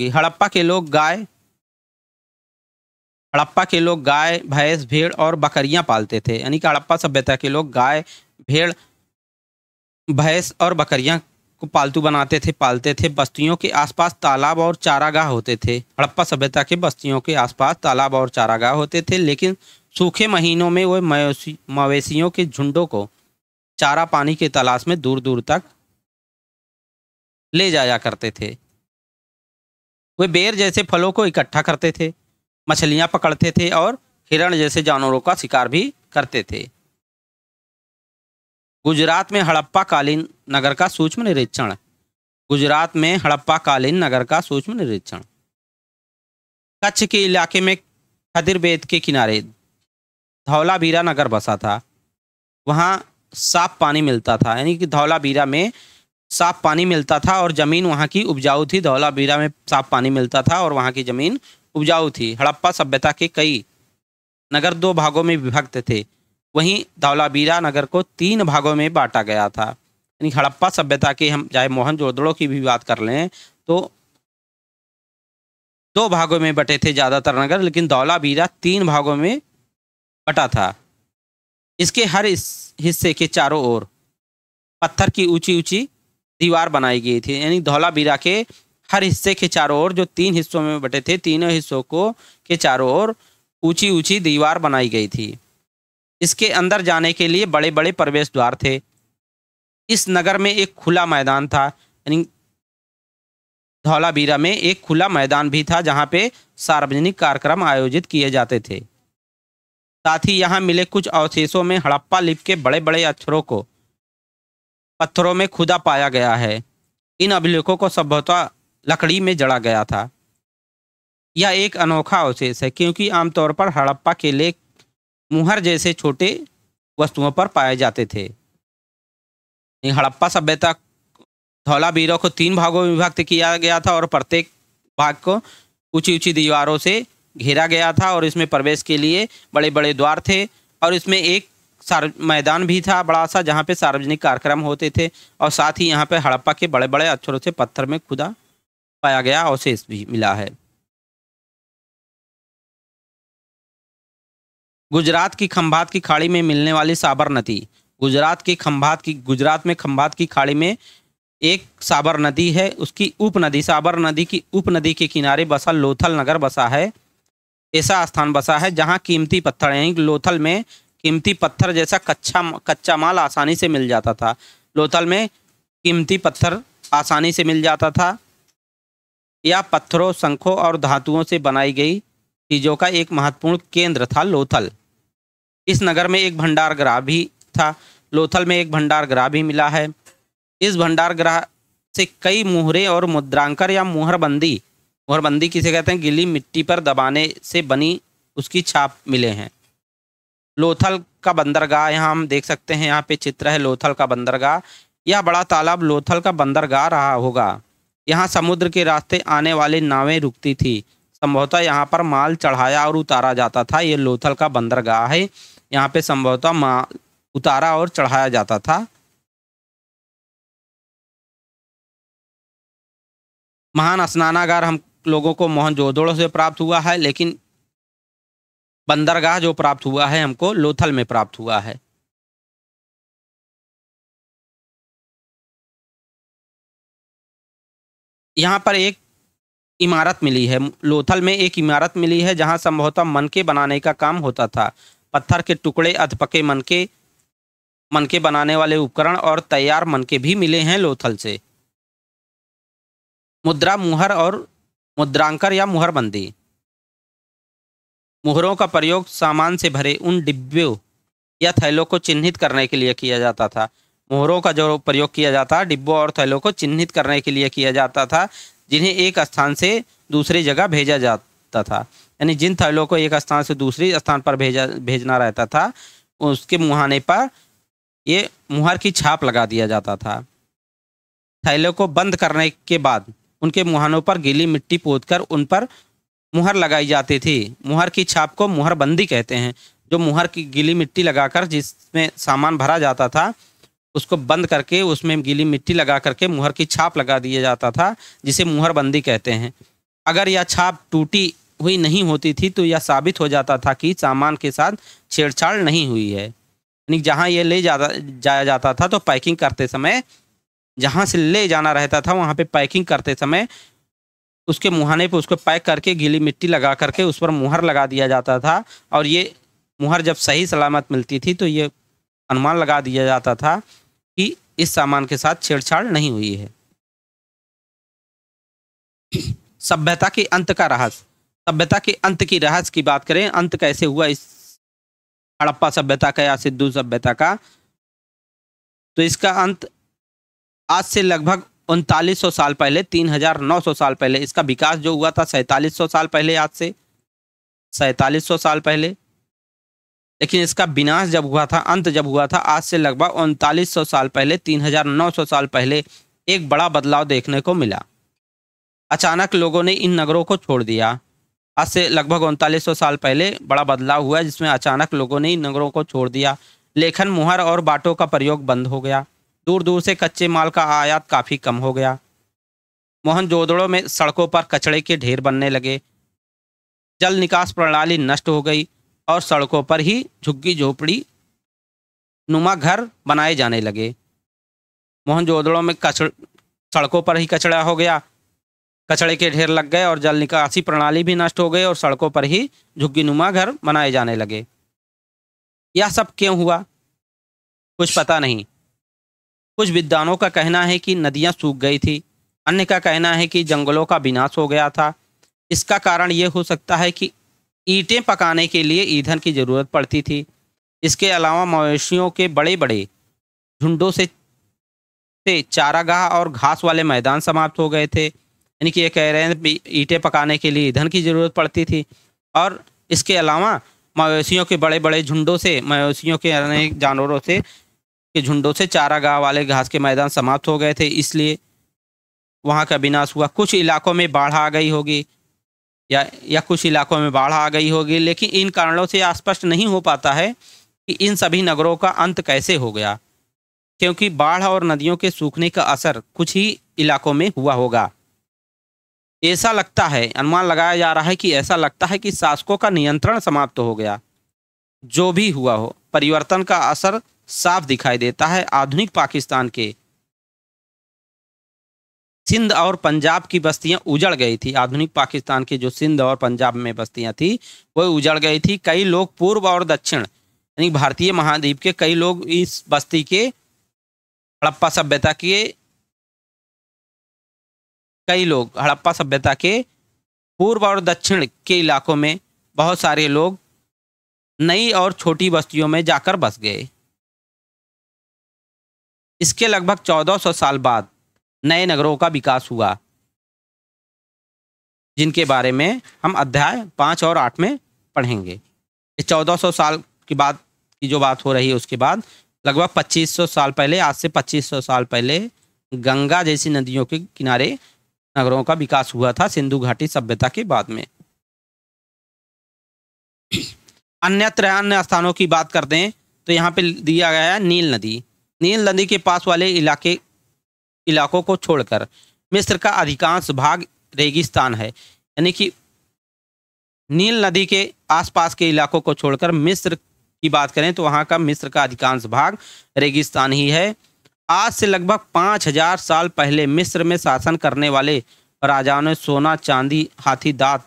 हड़प्पा के लोग गाय, भैंस, भेड़ और बकरियां पालते थे। यानी कि हड़प्पा सभ्यता के लोग गाय, भेड़, भैंस और बकरियां को पालते थे। बस्तियों के आसपास तालाब और चारागाह होते थे। हड़प्पा सभ्यता के बस्तियों के आसपास तालाब और चारागाह होते थे, लेकिन सूखे महीनों में वो मवेशियों के झुंडों को चारा पानी की तलाश में दूर दूर तक ले जाया करते थे। वे बेर जैसे फलों को इकट्ठा करते थे, मछलियां पकड़ते थे और हिरण जैसे जानवरों का शिकार भी करते थे। गुजरात में हड़प्पा कालीन नगर का सूक्ष्म निरीक्षण। कच्छ के इलाके में खदिर बेद के किनारे धौलावीरा नगर बसा था। वहाँ साफ पानी मिलता था, यानी कि धौलावीरा में साफ पानी मिलता था और ज़मीन वहाँ की उपजाऊ थी। धौलावीरा में साफ पानी मिलता था और वहाँ की ज़मीन उपजाऊ थी। हड़प्पा सभ्यता के कई नगर 2 भागों में विभक्त थे। वहीं धौलावीरा नगर को 3 भागों में बांटा गया था। यानी हड़प्पा सभ्यता के हम चाहे मोहनजोदड़ो की भी बात कर लें तो 2 भागों में बटे थे ज़्यादातर नगर, लेकिन धौलावीरा 3 भागों में बटा था। इसके हर हिस्से के चारों ओर पत्थर की ऊंची ऊंची दीवार बनाई गई थी। यानी धौलावीरा के हर हिस्से के चारों ओर, जो 3 हिस्सों में बटे थे, तीनों हिस्सों को के चारों ओर ऊंची ऊंची दीवार बनाई गई थी। इसके अंदर जाने के लिए बड़े बड़े प्रवेश द्वार थे। इस नगर में एक खुला मैदान था, यानी धौलावीरा में एक खुला मैदान भी था जहाँ पे सार्वजनिक कार्यक्रम आयोजित किए जाते थे। साथ ही यहाँ मिले कुछ अवशेषों में हड़प्पा लिपि के बड़े बड़े अक्षरों को पत्थरों में खुदा पाया गया है। इन अभिलेखों को संभवतः लकड़ी में जड़ा गया था। यह एक अनोखा अवशेष है, क्योंकि आमतौर पर हड़प्पा के लेख मुहर जैसे छोटे वस्तुओं पर पाए जाते थे। हड़प्पा सभ्यता धौलावीरा को 3 भागों में विभक्त किया गया था और प्रत्येक भाग को ऊंची ऊंची दीवारों से घेरा गया था और इसमें प्रवेश के लिए बड़े बड़े द्वार थे और इसमें एक मैदान भी था बड़ा सा, जहाँ पे सार्वजनिक कार्यक्रम होते थे। और साथ ही यहाँ पे हड़प्पा के बड़े बड़े अक्षरों से पत्थर में खुदा पाया गया अवशेष भी मिला है। गुजरात की खंभात की खाड़ी में मिलने वाली साबर नदी। गुजरात में खंभात की खाड़ी में एक साबर नदी है। उसकी उपनदी, साबर नदी की उपनदी के किनारे बसा लोथल नगर बसा है। ऐसा स्थान बसा है जहाँ कीमती पत्थर, यानी लोथल में कीमती पत्थर जैसा कच्चा माल आसानी से मिल जाता था। लोथल में कीमती पत्थर आसानी से मिल जाता था। यह पत्थरों, शंखों और धातुओं से बनाई गई चीज़ों का एक महत्वपूर्ण केंद्र था लोथल। इस नगर में एक भंडार गृह भी था। लोथल में एक भंडार गृह भी मिला है। इस भंडार गृह से कई मुहरें और मुद्रांकर या मुहरबंदी किसे कहते हैं, गीली मिट्टी पर दबाने से बनी उसकी छाप मिले हैं। लोथल का बंदरगाह यहाँ हम देख सकते हैं, यहाँ पे चित्र है लोथल का बंदरगाह। यह बड़ा तालाब लोथल का बंदरगाह रहा होगा। यहाँ समुद्र के रास्ते आने वाली नावें रुकती थी। संभवतः यहाँ पर माल चढ़ाया और उतारा जाता था। ये लोथल का बंदरगाह है। यहाँ पे संभवतः माल उतारा और चढ़ाया जाता था। महान स्नानागार हम लोगों को मोहनजोदड़ो से प्राप्त हुआ है, लेकिन बंदरगाह जो प्राप्त हुआ है हमको लोथल में प्राप्त हुआ है। यहाँ पर एक इमारत मिली है, लोथल में एक इमारत मिली है जहाँ संभवतः मनके बनाने का काम होता था। पत्थर के टुकड़े, अधपके मनके बनाने वाले उपकरण और तैयार मनके भी मिले हैं लोथल से। मुद्रा, मुहर और मुद्रांकर या मुहरबंदी। मुहरों का प्रयोग सामान से भरे उन डिब्बों या थैलों को चिन्हित करने के लिए किया जाता था। मोहरों का जो प्रयोग किया जाता है डिब्बों और थैलों को चिन्हित करने के लिए किया जाता था, जिन्हें एक स्थान से दूसरी जगह भेजा जाता था। यानी जिन थैलों को एक स्थान से दूसरी स्थान पर भेजना रहता था, उसके मुहाने पर ये मुहर की छाप लगा दिया जाता था। थैलों को बंद करने के बाद उनके मुहानों पर गीली मिट्टी पोतकर उन पर मुहर लगाई जाती थी। मुहर की छाप को मुहरबंदी कहते हैं। जो मुहर की गीली मिट्टी लगाकर जिसमें सामान भरा जाता था, उसको बंद करके उसमें गीली मिट्टी लगा करके मुहर की छाप लगा दिया जाता था, जिसे मुहरबंदी कहते हैं। अगर यह छाप टूटी हुई नहीं होती थी तो यह साबित हो जाता था कि सामान के साथ छेड़छाड़ नहीं हुई है। यानी जहाँ ये जाया जाता था तो पैकिंग करते समय, जहाँ से ले जाना रहता था वहाँ पे पैकिंग करते समय उसके मुहाने पे उसको पैक करके गीली मिट्टी लगा करके उस पर मुहर लगा दिया जाता था। और ये मुहर जब सही सलामत मिलती थी तो ये अनुमान लगा दिया जाता था कि इस सामान के साथ छेड़छाड़ नहीं हुई है। सभ्यता के अंत का रहस्य। सभ्यता के अंत की रहस्य की बात करें, अंत कैसे हुआ इस हड़प्पा सभ्यता का या सिंधु सभ्यता का, तो इसका अंत आज से लगभग 3900 साल पहले, 3900 साल पहले। इसका विकास जो हुआ था 4700 साल पहले, आज से 4700 साल पहले। लेकिन इसका विनाश जब हुआ था, अंत जब हुआ था आज से लगभग 3900 साल पहले, 3900 साल पहले, एक बड़ा बदलाव देखने को मिला। अचानक लोगों ने इन नगरों को छोड़ दिया। आज से लगभग 3900 साल पहले बड़ा बदलाव हुआ जिसमें अचानक लोगों ने इन नगरों को छोड़ दिया। लेखन, मुहर और बाटों का प्रयोग बंद हो गया। दूर दूर से कच्चे माल का आयात काफ़ी कम हो गया। मोहनजोदड़ो में सड़कों पर कचड़े के ढेर बनने लगे। जल निकास प्रणाली नष्ट हो गई और सड़कों पर ही झुग्गी झोपड़ी नुमा घर बनाए जाने लगे। मोहनजोदड़ो में सड़कों पर ही कचरा हो गया, कचड़े के ढेर लग गए और जल निकासी प्रणाली भी नष्ट हो गई और सड़कों पर ही झुग्गी नुमा घर बनाए जाने लगे। यह सब क्यों हुआ, कुछ पता नहीं। कुछ विद्वानों का कहना है कि नदियां सूख गई थी, अन्य का कहना है कि जंगलों का विनाश हो गया था। इसका कारण ये हो सकता है कि ईंटें पकाने के लिए ईंधन की ज़रूरत पड़ती थी। इसके अलावा मवेशियों के बड़े बड़े झुंडों से चारागाह और घास वाले मैदान समाप्त हो गए थे। यानी कि ये कह रहे हैं ईंटें पकाने के लिए ईंधन की ज़रूरत पड़ती थी, और इसके अलावा मवेशियों के बड़े बड़े झुंडों से, मवेशियों के अनेक जानवरों से के झुंडों से चारागाह वाले घास के मैदान समाप्त हो गए थे, इसलिए वहाँ का विनाश हुआ। कुछ इलाकों में बाढ़ आ गई होगी या कुछ इलाकों में बाढ़ आ गई होगी, लेकिन इन कारणों से स्पष्ट नहीं हो पाता है कि इन सभी नगरों का अंत कैसे हो गया, क्योंकि बाढ़ और नदियों के सूखने का असर कुछ ही इलाकों में हुआ होगा। ऐसा लगता है, अनुमान लगाया जा रहा है कि ऐसा लगता है कि शासकों का नियंत्रण समाप्त हो गया। जो भी हुआ हो, परिवर्तन का असर साफ दिखाई देता है। आधुनिक पाकिस्तान के सिंध और पंजाब की बस्तियां उजड़ गई थी। आधुनिक पाकिस्तान की जो सिंध और पंजाब में बस्तियां थी वो उजड़ गई थी। कई लोग पूर्व और दक्षिण यानी भारतीय महाद्वीप के कई लोग इस बस्ती के हड़प्पा सभ्यता के हड़प्पा सभ्यता के पूर्व और दक्षिण के इलाकों में बहुत सारे लोग नई और छोटी बस्तियों में जाकर बस गए। इसके लगभग 1400 साल बाद नए नगरों का विकास हुआ, जिनके बारे में हम अध्याय 5 और 8 में पढ़ेंगे। इस 1400 साल के बाद की जो बात हो रही है, उसके बाद लगभग 2500 साल पहले, आज से 2500 साल पहले गंगा जैसी नदियों के किनारे नगरों का विकास हुआ था, सिंधु घाटी सभ्यता के बाद में। अन्य स्थानों की बात करते हैं तो यहाँ पे दिया गया है नील नदी। नील नदी के पास वाले इलाकों को छोड़कर मिस्र का अधिकांश भाग रेगिस्तान है। यानी कि नील नदी के आसपास के इलाकों को छोड़कर मिस्र की बात करें तो वहाँ का मिस्र का अधिकांश भाग रेगिस्तान ही है। आज से लगभग 5000 साल पहले मिस्र में शासन करने वाले राजाओं ने सोना, चांदी, हाथी दांत,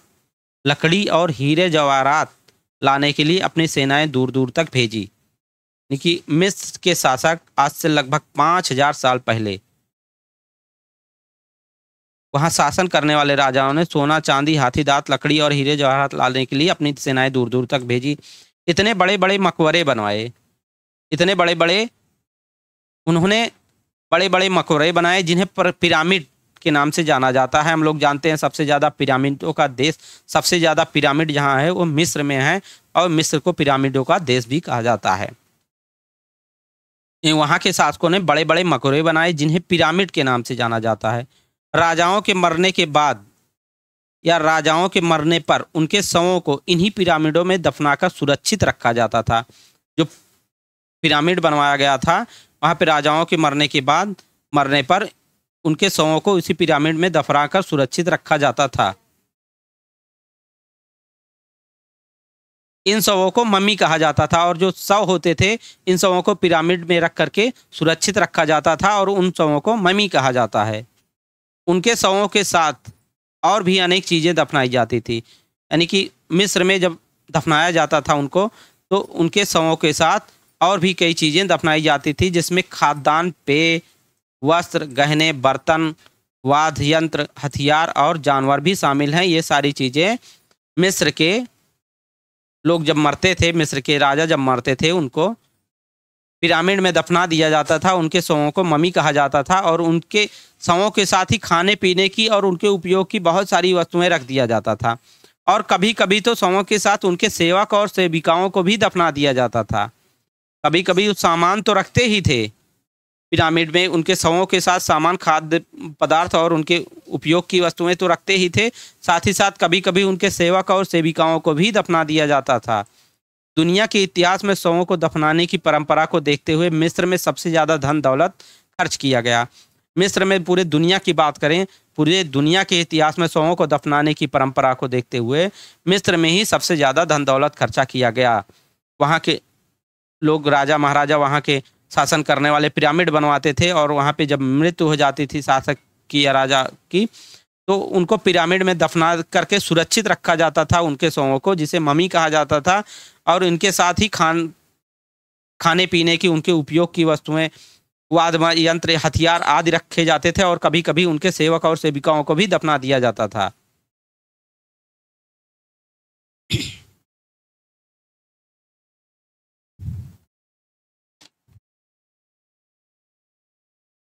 लकड़ी और हीरे जवाहरात लाने के लिए अपनी सेनाएं दूर दूर तक भेजी। यानी कि मिस्र के शासक आज से लगभग 5000 साल पहले वहाँ शासन करने वाले राजाओं ने सोना, चांदी, हाथी दांत, लकड़ी और हीरे जवाहरात लाने के लिए अपनी सेनाएं दूर दूर तक भेजी। इतने बड़े बड़े मकबरे बनवाए, इतने बड़े बड़े उन्होंने बड़े बड़े मकबरे बनाए जिन्हें पिरामिड के नाम से जाना जाता है। हम लोग जानते हैं सबसे ज़्यादा पिरामिडों का देश, सबसे ज़्यादा पिरामिड जहाँ है वो मिस्र में है, और मिस्र को पिरामिडों का देश भी कहा जाता है। वहाँ के शासकों ने बड़े बड़े मकबरे बनाए जिन्हें पिरामिड के नाम से जाना जाता है। राजाओं के मरने के बाद या राजाओं के मरने पर उनके शवों को इन्हीं पिरामिडों में दफनाकर सुरक्षित रखा जाता था। जो पिरामिड बनवाया गया था वहाँ पे राजाओं के मरने पर उनके शवों को इसी पिरामिड में दफनाकर सुरक्षित रखा जाता था। इन शवों को मम्मी कहा जाता था, और जो शव होते थे इन शवों को पिरामिड में रख करके सुरक्षित रखा जाता था, और उन शवों को मम्मी कहा जाता है। उनके शवों के साथ और भी अनेक चीज़ें दफनाई जाती थी, यानी कि मिस्र में जब दफनाया जाता था उनको, तो उनके शवों के साथ और भी कई चीज़ें दफनाई जाती थी, जिसमें खाद्यान्न, पेय, वस्त्र, गहने, बर्तन, वाद्य यंत्र, हथियार और जानवर भी शामिल हैं। ये सारी चीज़ें मिस्र के लोग जब मरते थे, मिस्र के राजा जब मरते थे, उनको पिरामिड में दफना दिया जाता था। उनके शवों को मम्मी कहा जाता था, और उनके शवों के साथ ही खाने पीने की और उनके उपयोग की बहुत सारी वस्तुएं रख दिया जाता था। और कभी कभी तो शवों के साथ उनके सेवक और सेविकाओं को भी दफना दिया जाता था। कभी कभी सामान तो रखते ही थे पिरामिड में, उनके शवों के साथ सामान, खाद्य पदार्थ और उनके उपयोग की वस्तुएं तो रखते ही थे, साथ ही साथ कभी कभी उनके सेवक और सेविकाओं को भी दफना दिया जाता था। दुनिया के इतिहास में शवों को दफनाने की परंपरा को देखते हुए मिस्र में सबसे ज़्यादा धन दौलत खर्च किया गया। मिस्र में पूरे दुनिया की बात करें, पूरे दुनिया के इतिहास में शवों को दफनाने की परंपरा को देखते हुए मिस्र में ही सबसे ज़्यादा धन दौलत खर्चा किया गया। वहाँ के लोग, राजा महाराजा, वहाँ के शासन करने वाले पिरामिड बनवाते थे, और वहाँ पे जब मृत्यु हो जाती थी शासक की या राजा की, तो उनको पिरामिड में दफना करके सुरक्षित रखा जाता था उनके शवों को, जिसे मम्मी कहा जाता था। और इनके साथ ही खाने पीने की, उनके उपयोग की वस्तुएं, वाद्य यंत्र, हथियार आदि रखे जाते थे, और कभी कभी उनके सेवक और सेविकाओं को भी दफना दिया जाता था।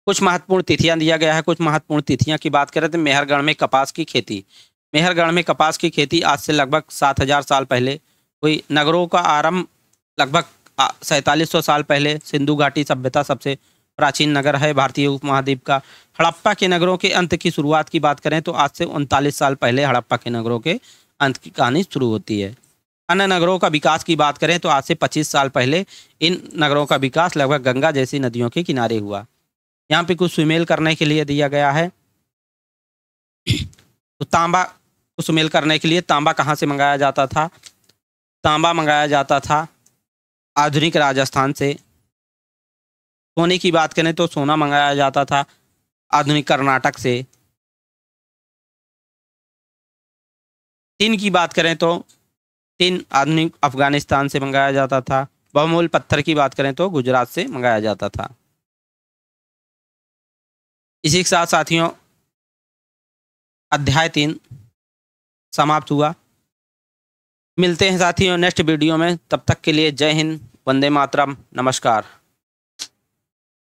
कुछ महत्वपूर्ण तिथियां दिया गया है। कुछ महत्वपूर्ण तिथियां की बात करें तो मेहरगढ़ में कपास की खेती। मेहरगढ़ में कपास की खेती आज से लगभग 7000 साल पहले हुई। नगरों का आरंभ लगभग 4700 साल पहले। सिंधु घाटी सभ्यता सबसे प्राचीन नगर है भारतीय उपमहाद्वीप का। हड़प्पा के नगरों के अंत की शुरुआत की बात करें तो आज से 39 साल पहले हड़प्पा के नगरों के अंत की कहानी शुरू होती है। अन्य नगरों का विकास की बात करें तो आज से 25 साल पहले इन नगरों का विकास लगभग गंगा जैसी नदियों के किनारे हुआ। यहाँ पे कुछ सुमेल करने के लिए दिया गया है। तो तांबा को सुमेल करने के लिए तांबा कहाँ से मंगाया जाता था? तांबा मंगाया जाता था आधुनिक राजस्थान से। सोने की बात करें तो सोना मंगाया जाता था आधुनिक कर्नाटक से। टिन की बात करें तो टिन आधुनिक अफगानिस्तान से मंगाया जाता था। बहुमूल्य पत्थर की बात करें तो गुजरात से मंगाया जाता था। इसी के साथ साथियों अध्याय 3 समाप्त हुआ। मिलते हैं साथियों नेक्स्ट वीडियो में। तब तक के लिए जय हिंद, वंदे मातरम, नमस्कार।